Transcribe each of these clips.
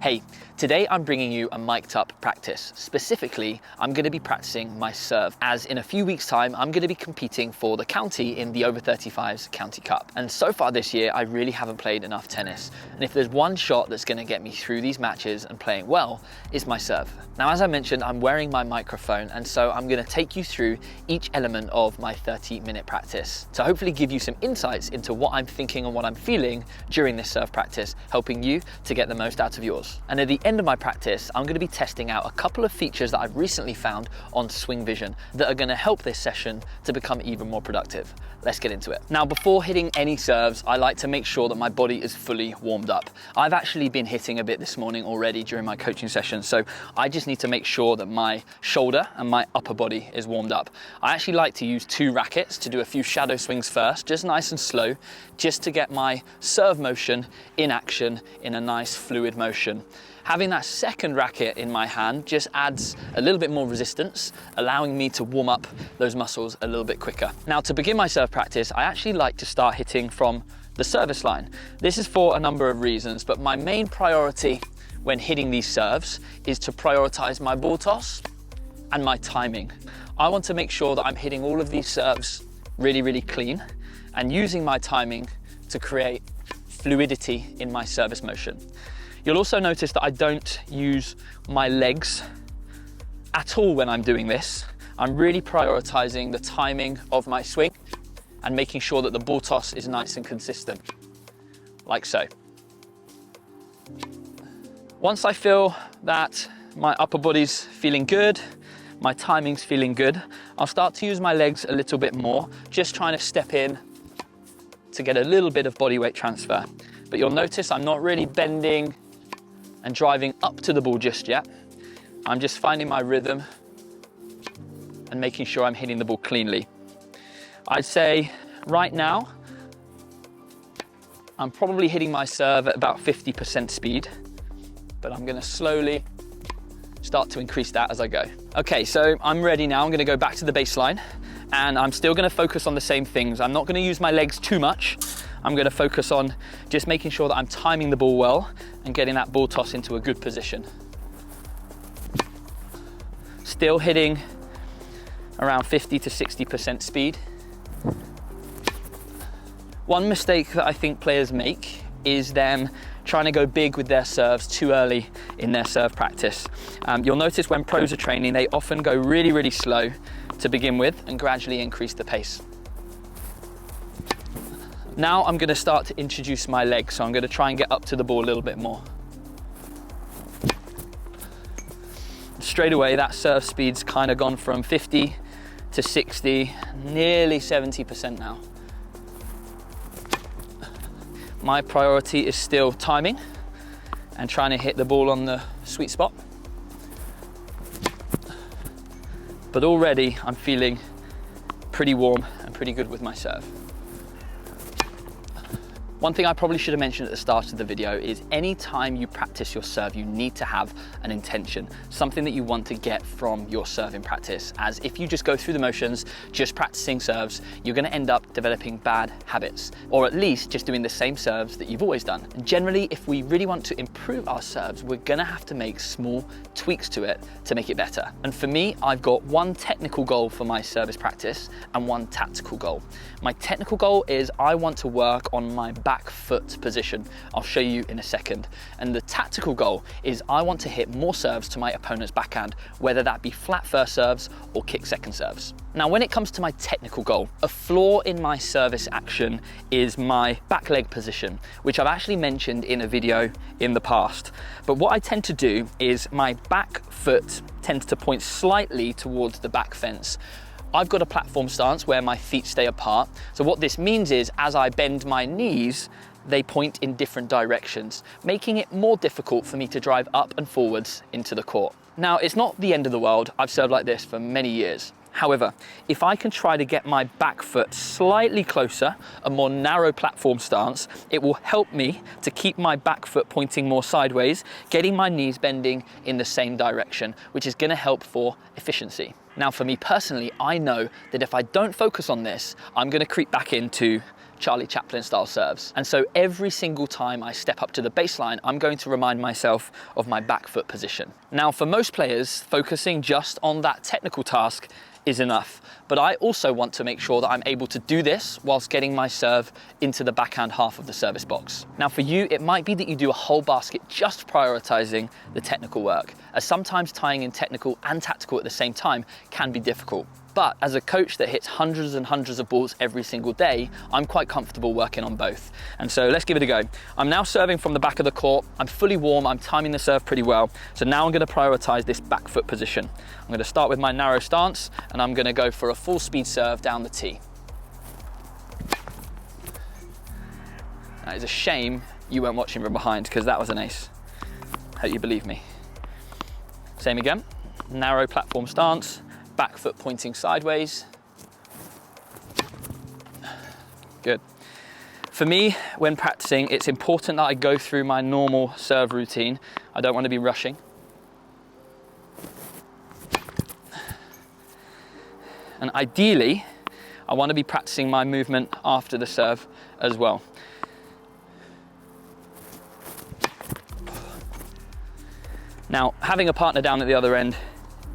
Hey, today I'm bringing you a mic'd up practice. Specifically, I'm going to be practicing my serve, as in a few weeks' time, I'm going to be competing for the county in the Over-35s County Cup. And so far this year, I really haven't played enough tennis. And if there's one shot that's going to get me through these matches and playing well, it's my serve. Now, as I mentioned, I'm wearing my microphone, and so I'm going to take you through each element of my 30-minute practice to hopefully give you some insights into what I'm thinking and what I'm feeling during this serve practice, helping you to get the most out of yours. And at the end of my practice, I'm going to be testing out a couple of features that I've recently found on Swingvision that are going to help this session to become even more productive. Let's get into it. Now, before hitting any serves, I like to make sure that my body is fully warmed up. I've actually been hitting a bit this morning already during my coaching session, so I just need to make sure that my shoulder and my upper body is warmed up. I actually like to use 2 rackets to do a few shadow swings first, just nice and slow, just to get my serve motion in action in a nice fluid motion. Having that second racket in my hand just adds a little bit more resistance, allowing me to warm up those muscles a little bit quicker. Now, to begin my serve practice, I actually like to start hitting from the service line. This is for a number of reasons, but my main priority when hitting these serves is to prioritize my ball toss and my timing. I want to make sure that I'm hitting all of these serves really, really clean and using my timing to create fluidity in my service motion. You'll also notice that I don't use my legs at all when I'm doing this. I'm really prioritizing the timing of my swing and making sure that the ball toss is nice and consistent, like so. Once I feel that my upper body's feeling good, my timing's feeling good, I'll start to use my legs a little bit more, just trying to step in to get a little bit of body weight transfer. But you'll notice I'm not really bending and driving up to the ball just yet. I'm just finding my rhythm and making sure I'm hitting the ball cleanly. I'd say right now, I'm probably hitting my serve at about 50% speed, but I'm gonna slowly start to increase that as I go. Okay, so I'm ready now. I'm gonna go back to the baseline, and I'm still gonna focus on the same things. I'm not gonna use my legs too much. I'm gonna focus on just making sure that I'm timing the ball well and getting that ball toss into a good position. Still hitting around 50 to 60% speed. One mistake that I think players make is them trying to go big with their serves too early in their serve practice. You'll notice when pros are training, they often go really, really slow to begin with and gradually increase the pace. Now I'm going to start to introduce my legs, so I'm going to try and get up to the ball a little bit more. Straight away, that serve speed's kind of gone from 50 to 60, nearly 70% now. My priority is still timing and trying to hit the ball on the sweet spot. But already I'm feeling pretty warm and pretty good with my serve. One thing I probably should have mentioned at the start of the video is any time you practice your serve, you need to have an intention, something that you want to get from your serving practice. As if you just go through the motions, just practicing serves, you're going to end up developing bad habits, or at least just doing the same serves that you've always done. And generally, if we really want to improve our serves, we're going to have to make small tweaks to it to make it better. And for me, I've got one technical goal for my service practice and one tactical goal. My technical goal is I want to work on my back foot position. I'll show you in a second. And the tactical goal is I want to hit more serves to my opponent's backhand, whether that be flat first serves or kick second serves. Now, when it comes to my technical goal, a flaw in my service action is my back leg position, which I've actually mentioned in a video in the past. But what I tend to do is my back foot tends to point slightly towards the back fence. I've got a platform stance where my feet stay apart. So what this means is as I bend my knees, they point in different directions, making it more difficult for me to drive up and forwards into the court. Now, it's not the end of the world. I've served like this for many years. However, if I can try to get my back foot slightly closer, a more narrow platform stance, it will help me to keep my back foot pointing more sideways, getting my knees bending in the same direction, which is going to help for efficiency. Now, for me personally, I know that if I don't focus on this, I'm going to creep back into Charlie Chaplin style serves. And so every single time I step up to the baseline, I'm going to remind myself of my back foot position. Now, for most players, focusing just on that technical task is enough, but I also want to make sure that I'm able to do this whilst getting my serve into the backhand half of the service box. Now for you, it might be that you do a whole basket just prioritizing the technical work, as sometimes tying in technical and tactical at the same time can be difficult. But as a coach that hits hundreds and hundreds of balls every single day, I'm quite comfortable working on both. And so let's give it a go. I'm now serving from the back of the court. I'm fully warm, I'm timing the serve pretty well. So now I'm gonna prioritize this back foot position. I'm gonna start with my narrow stance and I'm gonna go for a full speed serve down the tee. That is a shame you weren't watching from behind because that was an ace. Hope you believe me. Same again, narrow platform stance. Back foot pointing sideways. Good. For me, when practicing, it's important that I go through my normal serve routine. I don't want to be rushing. And ideally, I want to be practicing my movement after the serve as well. Now, having a partner down at the other end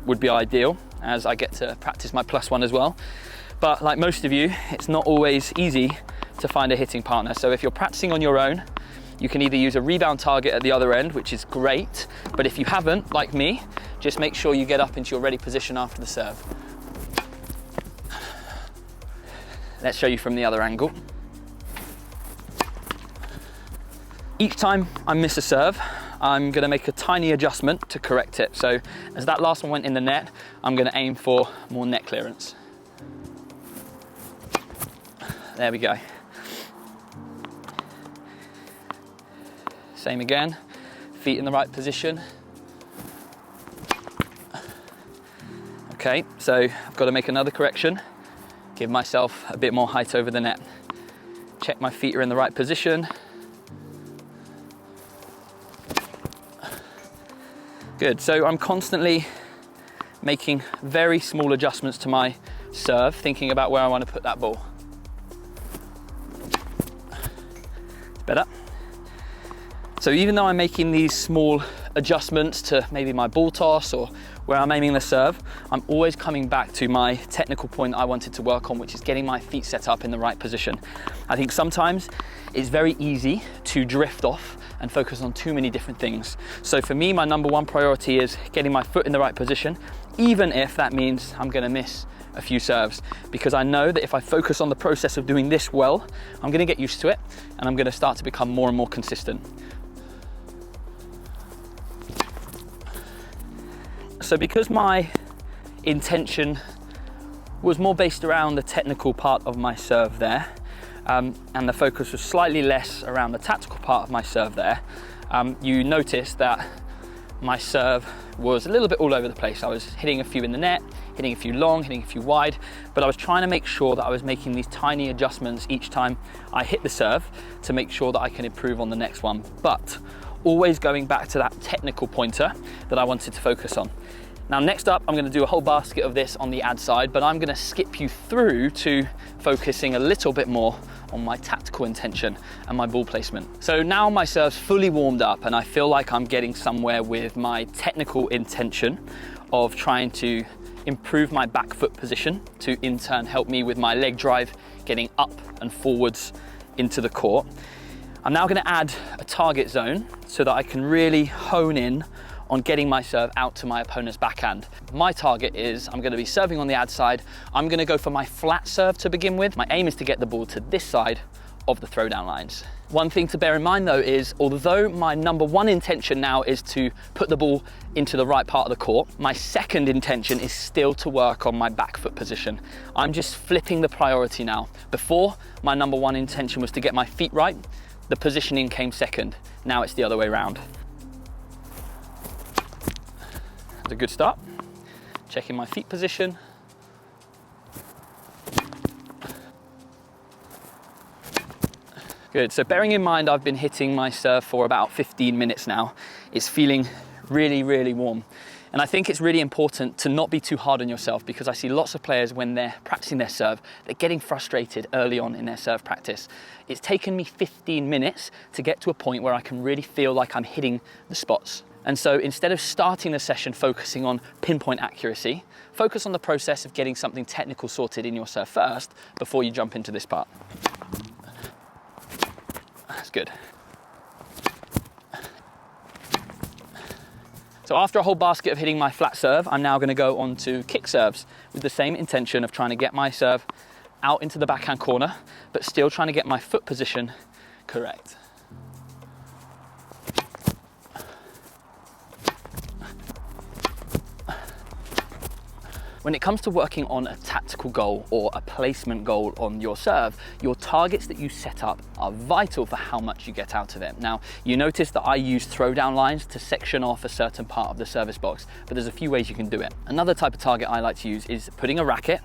would be ideal, as I get to practice my +1 as well. But like most of you, it's not always easy to find a hitting partner. So if you're practicing on your own, you can either use a rebound target at the other end, which is great. But if you haven't, like me, just make sure you get up into your ready position after the serve. Let's show you from the other angle. Each time I miss a serve, I'm gonna make a tiny adjustment to correct it. So as that last one went in the net, I'm gonna aim for more net clearance. There we go. Same again, feet in the right position. Okay, so I've got to make another correction. Give myself a bit more height over the net. Check my feet are in the right position. Good, so I'm constantly making very small adjustments to my serve, thinking about where I want to put that ball. It's better. So even though I'm making these small adjustments to maybe my ball toss or where I'm aiming the serve, I'm always coming back to my technical point I wanted to work on, which is getting my feet set up in the right position. I think sometimes it's very easy to drift off and focus on too many different things. So for me, my number one priority is getting my foot in the right position, even if that means I'm gonna miss a few serves, because I know that if I focus on the process of doing this well, I'm gonna get used to it and I'm gonna start to become more and more consistent. So because my intention was more based around the technical part of my serve there, and the focus was slightly less around the tactical part of my serve there, you notice that my serve was a little bit all over the place. I was hitting a few in the net, hitting a few long, hitting a few wide, but I was trying to make sure that I was making these tiny adjustments each time I hit the serve to make sure that I can improve on the next one, but always going back to that technical pointer that I wanted to focus on. Now next up, I'm gonna do a whole basket of this on the ad side, but I'm gonna skip you through to focusing a little bit more on my tactical intention and my ball placement. So now my serve's fully warmed up and I feel like I'm getting somewhere with my technical intention of trying to improve my back foot position to in turn help me with my leg drive, getting up and forwards into the court. I'm now gonna add a target zone so that I can really hone in on getting my serve out to my opponent's backhand. My target is I'm gonna be serving on the ad side. I'm gonna go for my flat serve to begin with. My aim is to get the ball to this side of the throwdown lines. One thing to bear in mind though is, although my number one intention now is to put the ball into the right part of the court, my second intention is still to work on my back foot position. I'm just flipping the priority now. Before, my number one intention was to get my feet right. The positioning came second. Now it's the other way around. That's a good start. Checking my feet position. Good, so bearing in mind I've been hitting my serve for about 15 minutes now, it's feeling really, really warm. And I think it's really important to not be too hard on yourself, because I see lots of players when they're practicing their serve, they're getting frustrated early on in their serve practice. It's taken me 15 minutes to get to a point where I can really feel like I'm hitting the spots. And so instead of starting the session focusing on pinpoint accuracy, focus on the process of getting something technical sorted in your serve first before you jump into this part. That's good. So after a whole basket of hitting my flat serve, I'm now going to go on to kick serves with the same intention of trying to get my serve out into the backhand corner, but still trying to get my foot position correct. When it comes to working on a tactical goal or a placement goal on your serve, your targets that you set up are vital for how much you get out of it. Now, you notice that I use throwdown lines to section off a certain part of the service box, but there's a few ways you can do it. Another type of target I like to use is putting a racket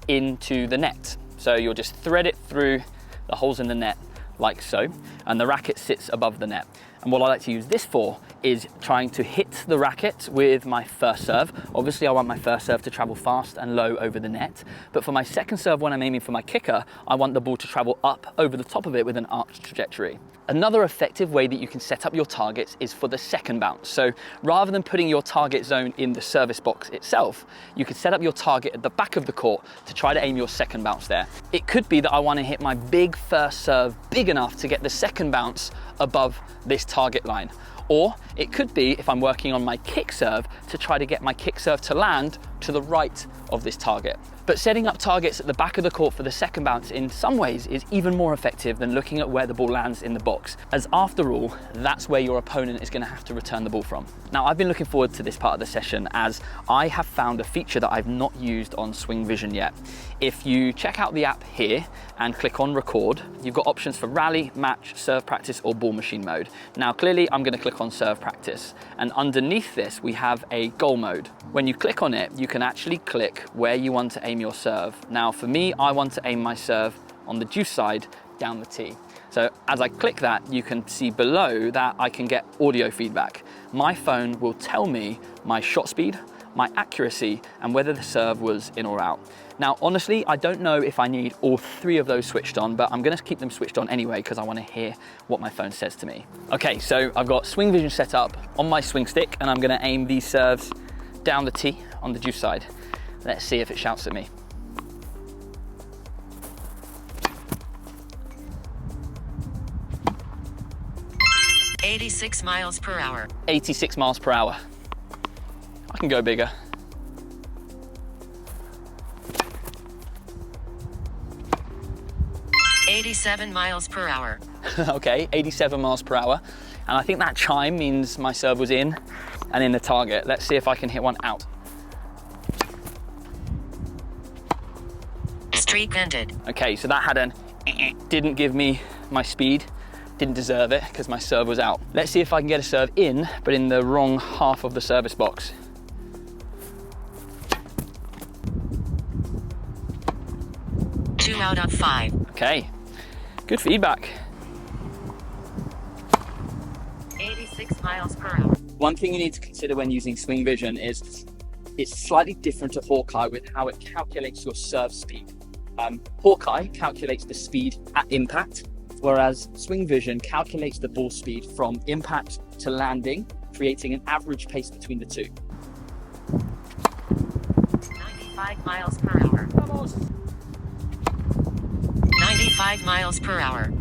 into the net. So you'll just thread it through the holes in the net like so, and the racket sits above the net. And what I like to use this for is trying to hit the racket with my first serve. Obviously, I want my first serve to travel fast and low over the net, but for my second serve, when I'm aiming for my kicker, I want the ball to travel up over the top of it with an arched trajectory. Another effective way that you can set up your targets is for the second bounce. So rather than putting your target zone in the service box itself, you can set up your target at the back of the court to try to aim your second bounce there. It could be that I want to hit my big first serve big enough to get the second bounce above this target line. Or it could be, if I'm working on my kick serve, to try to get my kick serve to land to the right of this target. But setting up targets at the back of the court for the second bounce in some ways is even more effective than looking at where the ball lands in the box, as after all, that's where your opponent is going to have to return the ball from. Now, I've been looking forward to this part of the session as I have found a feature that I've not used on Swingvision yet. If you check out the app here and click on record, you've got options for rally, match, serve practice, or ball machine mode. Now, clearly I'm going to click on serve practice, and underneath this we have a goal mode. When you click on it, you can actually click where you want to aim your serve. Now, for me, I want to aim my serve on the deuce side down the tee. So as I click that, you can see below that I can get audio feedback. My phone will tell me my shot speed, my accuracy, and whether the serve was in or out. Now, honestly, I don't know if I need all three of those switched on, but I'm gonna keep them switched on anyway because I wanna hear what my phone says to me. Okay, so I've got Swingvision set up on my swing stick, and I'm gonna aim these serves down the tee on the deuce side. Let's see if it shouts at me. "86 miles per hour. 86 miles per hour. I can go bigger. "87 miles per hour. Okay, 87 miles per hour. And I think that chime means my serve was in and in the target. Let's see if I can hit one out. Streak ended. Okay, so that had didn't give me my speed, didn't deserve it because my serve was out. Let's see if I can get a serve in, but in the wrong half of the service box. Two out of 5. Okay, good feedback. 86 miles per hour. One thing you need to consider when using Swingvision is it's slightly different to Hawkeye with how it calculates your serve speed. Hawkeye calculates the speed at impact, whereas Swingvision calculates the ball speed from impact to landing, creating an average pace between the two. 95 miles per hour. 95 miles per hour.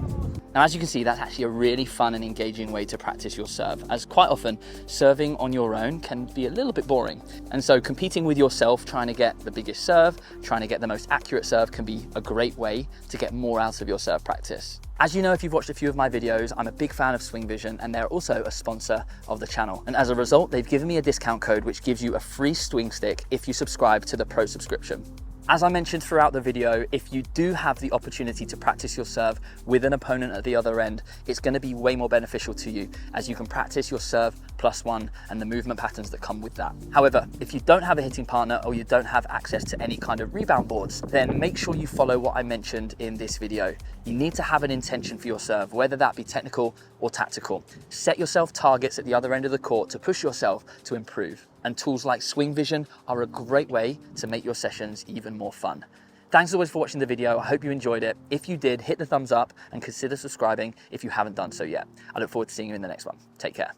Now, as you can see, that's actually a really fun and engaging way to practice your serve, as quite often serving on your own can be a little bit boring. And so competing with yourself, trying to get the biggest serve, trying to get the most accurate serve can be a great way to get more out of your serve practice. As you know, if you've watched a few of my videos, I'm a big fan of Swingvision, and they're also a sponsor of the channel. And as a result, they've given me a discount code which gives you a free swing stick if you subscribe to the Pro subscription. As I mentioned throughout the video, if you do have the opportunity to practice your serve with an opponent at the other end, it's going to be way more beneficial to you as you can practice your serve +1 and the movement patterns that come with that. However, if you don't have a hitting partner or you don't have access to any kind of rebound boards, then make sure you follow what I mentioned in this video. You need to have an intention for your serve, whether that be technical or tactical. Set yourself targets at the other end of the court to push yourself to improve. and tools like Swingvision are a great way to make your sessions even more fun. Thanks always for watching the video. I hope you enjoyed it. If you did, hit the thumbs up and consider subscribing if you haven't done so yet. I look forward to seeing you in the next one. Take care.